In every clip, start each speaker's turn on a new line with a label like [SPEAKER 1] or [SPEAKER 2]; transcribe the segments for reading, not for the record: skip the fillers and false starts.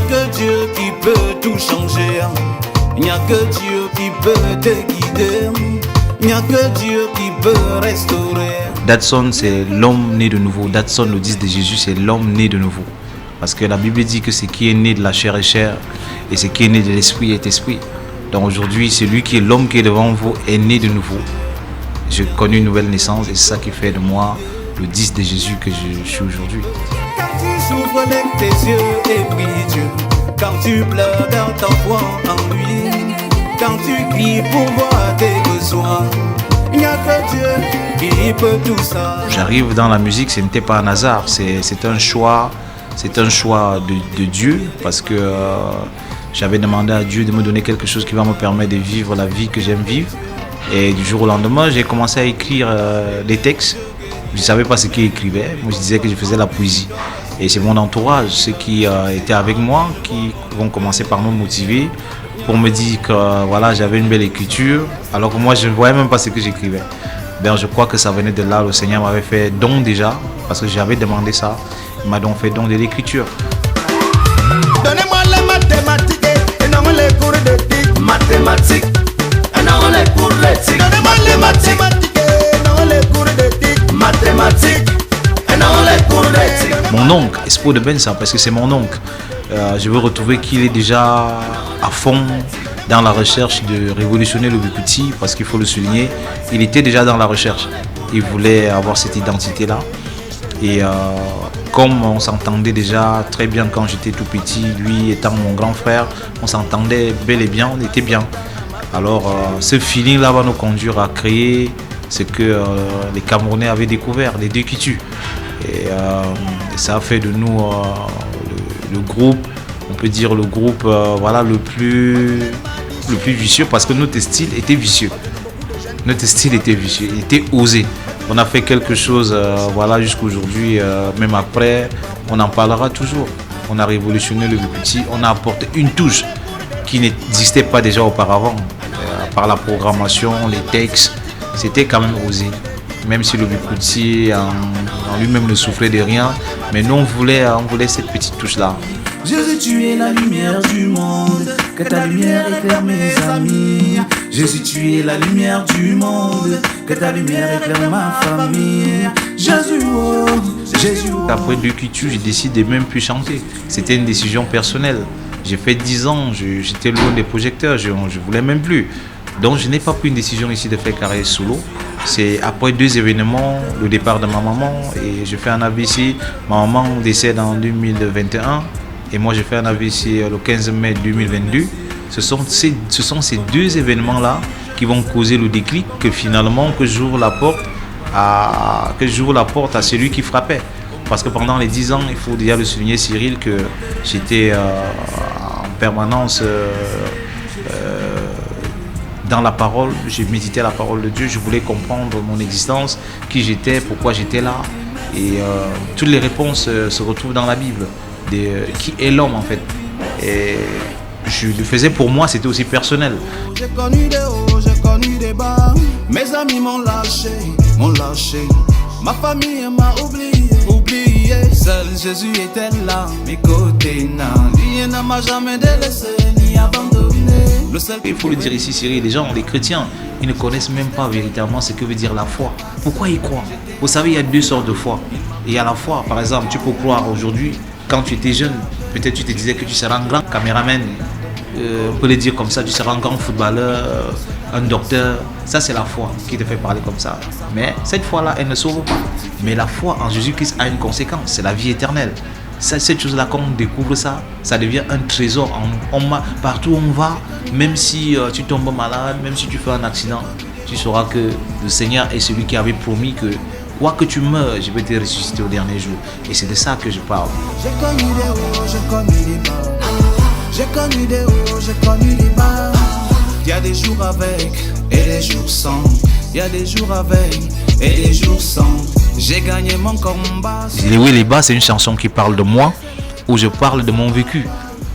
[SPEAKER 1] que Dieu qui peut tout changer. Il n'y a que Dieu qui peut te guider. Il n'y a que Dieu qui peut restaurer.
[SPEAKER 2] Datson, c'est l'homme né de nouveau. Datson, le disque de Jésus, c'est l'homme né de nouveau. Parce que la Bible dit que ce qui est né de la chair est chair et ce qui est né de l'esprit est esprit. Donc aujourd'hui, celui qui est l'homme qui est devant vous est né de nouveau. J'ai connu une nouvelle naissance et c'est ça qui fait de moi le disque de Jésus que je suis aujourd'hui.
[SPEAKER 1] Quand tu souffres de tes yeux et pries Dieu, quand tu pleures dans ta foi en lui, quand tu cries pour voir tes besoins, il n'y a que Dieu qui peut tout ça.
[SPEAKER 2] J'arrive dans la musique, ce n'était pas un hasard, c'est un choix, de Dieu parce que j'avais demandé à Dieu de me donner quelque chose qui va me permettre de vivre la vie que j'aime vivre. Et du jour au lendemain, j'ai commencé à écrire des textes. Je ne savais pas ce qu'il écrivait. Moi, je disais que je faisais la poésie. Et c'est mon entourage, ceux qui étaient avec moi, qui vont commencer par me motiver pour me dire que voilà, j'avais une belle écriture, alors que moi, je ne voyais même pas ce que j'écrivais. Ben, je crois que ça venait de là. Le Seigneur m'avait fait don déjà, parce que j'avais demandé ça. Il m'a donc fait don de l'écriture.
[SPEAKER 1] Donnez-moi les mathématiques et non les cours d'éthique. Mathématiques et non les cours d'éthique. Donnez-moi les mathématiques et non les cours d'éthique. Mathématiques et non les cours d'éthique.
[SPEAKER 2] Mon oncle, Espo de Bensa, parce que c'est mon oncle. Je veux retrouver qu'il est déjà à fond dans la recherche de révolutionner le Bikuti, parce qu'il faut le souligner, il était déjà dans la recherche. Il voulait avoir cette identité-là. Et comme on s'entendait déjà très bien quand j'étais tout petit, lui étant mon grand frère, on s'entendait bel et bien, on était bien. Alors ce feeling-là va nous conduire à créer ce que les Camerounais avaient découvert, les deux Kitu. Et ça a fait de nous le groupe, on peut dire le groupe voilà, le plus vicieux, parce que notre style était vicieux. Notre style était vicieux, il était osé. On a fait quelque chose voilà, jusqu'à aujourd'hui, même après, on en parlera toujours. On a révolutionné le Bikuti, on a apporté une touche qui n'existait pas déjà auparavant. Par la programmation, les textes, c'était quand même osé. Même si le Bikuti en lui-même ne souffrait de rien, mais nous on voulait cette petite touche-là.
[SPEAKER 1] Jésus, tu es la lumière du monde, que ta lumière éclaire mes amis. Jésus, tu es la lumière du monde, que ta lumière éclaire ma famille. Jésus, oh, Jésus.
[SPEAKER 2] Après deux Kitu, j'ai décidé de même plus chanter. C'était une décision personnelle. J'ai fait 10 ans, j'étais loin des projecteurs, je ne voulais même plus. Donc je n'ai pas pris une décision ici de faire carrière solo. C'est après 2 événements, le départ de ma maman et je fais un AVC. Ma maman décède en 2021 et moi je fais un AVC le 15 mai 2022. Ce sont ces 2 événements-là qui vont causer le déclic que finalement que j'ouvre la porte à celui qui frappait. Parce que pendant les 10 ans, il faut déjà le souligner, Cyril, que j'étais en permanence dans la parole, j'ai médité la parole de Dieu, je voulais comprendre mon existence, qui j'étais, pourquoi j'étais là. Et toutes les réponses se retrouvent dans la Bible, qui est l'homme en fait. Et je le faisais pour moi, c'était aussi personnel.
[SPEAKER 1] J'ai connu des hauts, j'ai connu des bas, mes amis m'ont lâché. Ma famille m'a oublié, seul Jésus était là, mes côtés, lui ne m'a jamais délaissé ni abandonné.
[SPEAKER 2] Il faut le dire ici, Cyril, les gens, les chrétiens, ils ne connaissent même pas véritablement ce que veut dire la foi. Pourquoi ils croient? Vous savez, il y a 2 sortes de foi. Il y a la foi, par exemple, tu peux croire aujourd'hui, quand tu étais jeune, peut-être tu te disais que tu seras un grand caméraman, on peut le dire comme ça, tu seras un grand footballeur, un docteur. Ça, c'est la foi qui te fait parler comme ça. Mais cette foi-là, elle ne sauve pas. Mais la foi en Jésus-Christ a une conséquence, c'est la vie éternelle. Cette chose-là, quand on découvre ça, ça devient un trésor en nous. Partout où on va, même si tu tombes malade, même si tu fais un accident, tu sauras que le Seigneur est celui qui avait promis que quoi que tu meurs, je vais te ressusciter au dernier jour. Et c'est de ça que je parle.
[SPEAKER 1] J'ai connu des hauts, j'ai connu des bas. J'ai connu des hauts, j'ai connu des bas. Il y a des jours avec et des jours sans. Il y a des jours avec et des jours sans. J'ai gagné mon combat.
[SPEAKER 2] Les hauts et les bas, c'est une chanson qui parle de moi, où je parle de mon vécu,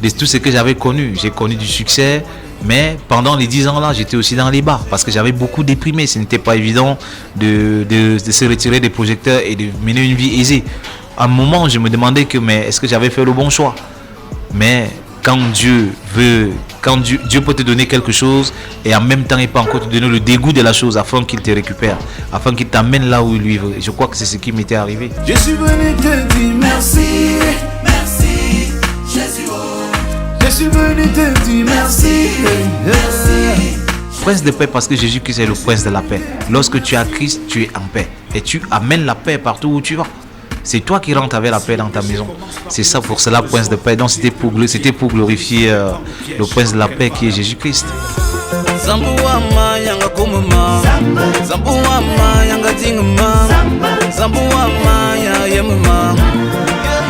[SPEAKER 2] de tout ce que j'avais connu. J'ai connu du succès, mais pendant les 10 ans là, j'étais aussi dans les bas, parce que j'avais beaucoup déprimé. Ce n'était pas évident de se retirer des projecteurs et de mener une vie aisée. À un moment, je me demandais mais est-ce que j'avais fait le bon choix? Mais quand Dieu veut, Dieu peut te donner quelque chose et en même temps il peut encore te donner le dégoût de la chose afin qu'il te récupère, afin qu'il t'amène là où il lui veut. Et je crois que c'est ce qui m'était arrivé.
[SPEAKER 1] Je suis venu te dire merci, merci, Jésus. Je suis venu te dire merci, merci.
[SPEAKER 2] Prince de paix parce que Jésus-Christ est le prince de la paix. Lorsque tu as Christ, tu es en paix et tu amènes la paix partout où tu vas. C'est toi qui rentres avec la paix dans ta maison. C'est ça pour cela, prince de paix. Donc c'était pour glorifier le prince de la paix qui est Jésus-Christ.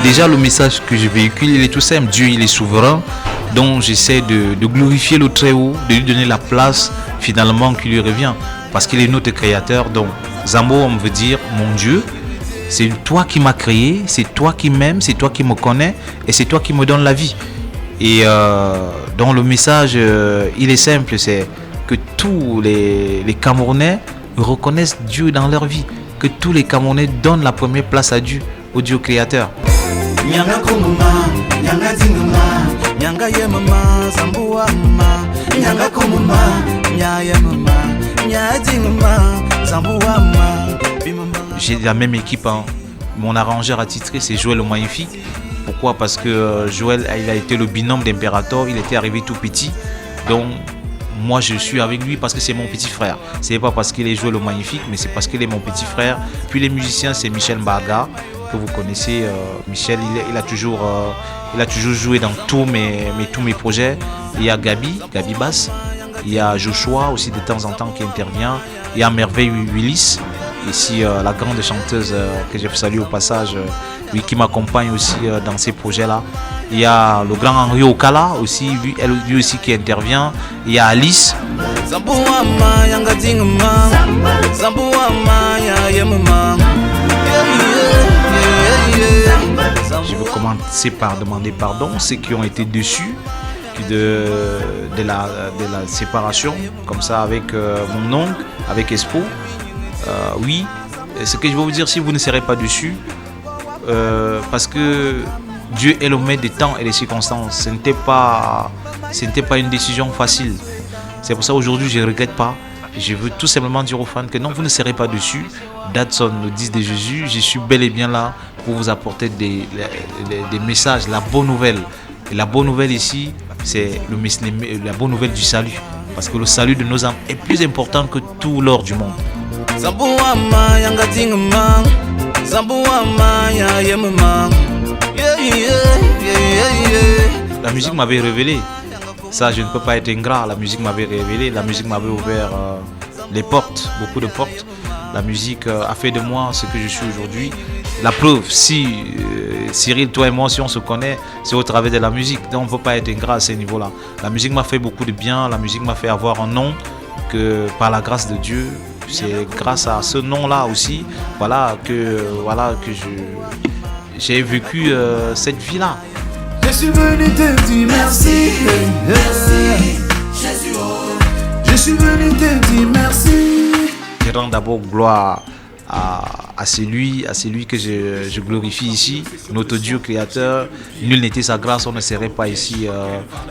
[SPEAKER 2] Déjà le message que je véhicule, il est tout simple. Dieu, il est souverain. Donc j'essaie de glorifier le Très-Haut, de lui donner la place finalement qui lui revient. Parce qu'il est notre créateur. Donc Zambo veut dire mon Dieu. C'est toi qui m'as créé, c'est toi qui m'aimes, c'est toi qui me connais et c'est toi qui me donne la vie. Et donc le message, il est simple, c'est que tous les Camerounais reconnaissent Dieu dans leur vie. Que tous les Camerounais donnent la première place à Dieu, au Dieu créateur. J'ai la même équipe, hein. Mon arrangeur attitré c'est Joël le Magnifique. Pourquoi? Parce que Joël il a été le binôme d'Imperator, il était arrivé tout petit. Donc moi je suis avec lui parce que c'est mon petit frère. C'est pas parce qu'il est Joël le Magnifique, mais c'est parce qu'il est mon petit frère. Puis les musiciens c'est Michel Mbaga, que vous connaissez. Michel il a toujours joué dans tous mes projets. Il y a Gabi Bass. Il y a Joshua aussi de temps en temps qui intervient. Il y a Merveille Willis. Ici, la grande chanteuse que je salue au passage, lui qui m'accompagne aussi dans ces projets-là. Il y a le grand Henri Okala aussi, lui aussi qui intervient. Il y a Alice. Je veux commencer par demander pardon à ceux qui ont été déçus de la séparation, comme ça avec mon oncle, avec Espo. Oui, ce que je vais vous dire, si vous ne serez pas dessus, parce que Dieu est le maître des temps et des circonstances. Ce n'était pas une décision facile. C'est pour ça aujourd'hui je ne regrette pas. Je veux tout simplement dire aux fans que non, vous ne serez pas dessus. Datson, le 10 de Jésus, je suis bel et bien là pour vous apporter des messages, la bonne nouvelle. Et la bonne nouvelle ici, c'est la bonne nouvelle du salut. Parce que le salut de nos âmes est plus important que tout l'or du monde. La musique m'avait révélé. Ça, je ne peux pas être ingrat. La musique m'avait révélé. La musique m'avait ouvert les portes, beaucoup de portes. La musique a fait de moi ce que je suis aujourd'hui. La preuve, si Cyril, toi et moi, si on se connaît, c'est au travers de la musique. Donc on ne peut pas être ingrat à ce niveau-là. La musique m'a fait beaucoup de bien. La musique m'a fait avoir un nom que par la grâce de Dieu, c'est grâce à ce nom-là aussi, que j'ai vécu cette vie-là.
[SPEAKER 1] Je suis venu te dire merci, merci, Jésus. Je suis venu te dire merci.
[SPEAKER 2] Je rends d'abord gloire à celui que je glorifie ici, notre Dieu créateur. Nul n'était sa grâce, on ne serait pas ici,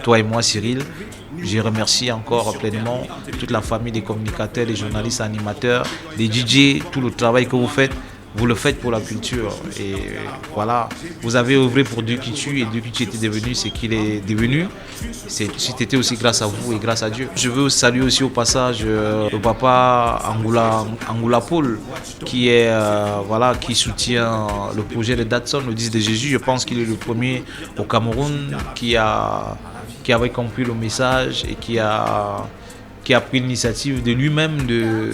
[SPEAKER 2] toi et moi, Cyril. Je remercie encore pleinement toute la famille des communicateurs, des journalistes, animateurs, des DJ, tout le travail que vous faites. Vous le faites pour la culture. Et voilà, vous avez œuvré pour Dieu qui tue et Dieu qui tue était devenu ce qu'il est devenu. C'était aussi grâce à vous et grâce à Dieu. Je veux saluer aussi au passage le papa Angoula Paul qui soutient le projet de Datson, le 10 de Jésus. Je pense qu'il est le premier au Cameroun qui avait compris le message et qui a pris l'initiative de lui-même de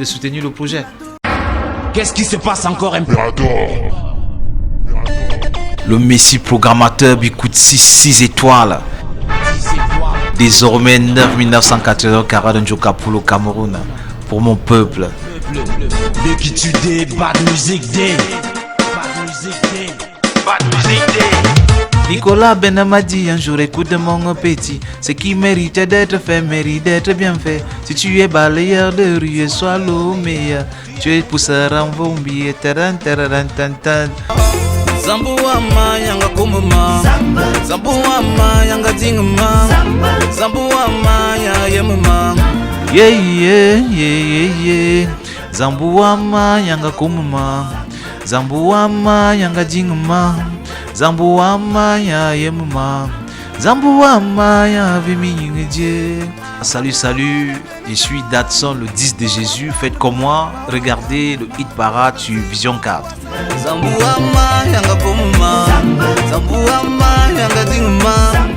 [SPEAKER 2] soutenir le projet.
[SPEAKER 3] Qu'est-ce qui se passe encore un peu?
[SPEAKER 2] Le Messie programmateur Bikoutsi 6 étoiles. Désormais 9 Njoka pour le Cameroun, pour mon peuple.
[SPEAKER 3] De qui tu dis, bad music day.
[SPEAKER 2] Nicolas Benama dit un jour écoute mon petit, ce qui mérite d'être fait mérite d'être bien fait. Si tu es balayeur de rue, sois le meilleur. Tu es pousseur en bombier, taran taran tan tan.
[SPEAKER 1] Zambuama yanga kumuma, Zambuama yanga dinguma, Zambuama ya yemuma.
[SPEAKER 2] Yeah yeah yeah yeah yeah. Zambuama yanga kumuma, Zambuama yanga dinguma, Zambuama ya yemuma, Zambuama ya vimingedje. Salut, salut, je suis Datson, le 10 de Jésus. Faites comme moi, regardez le hit parade sur Vision 4.
[SPEAKER 1] Zambuama yanga kumuma, Zambuama yanga dinguma.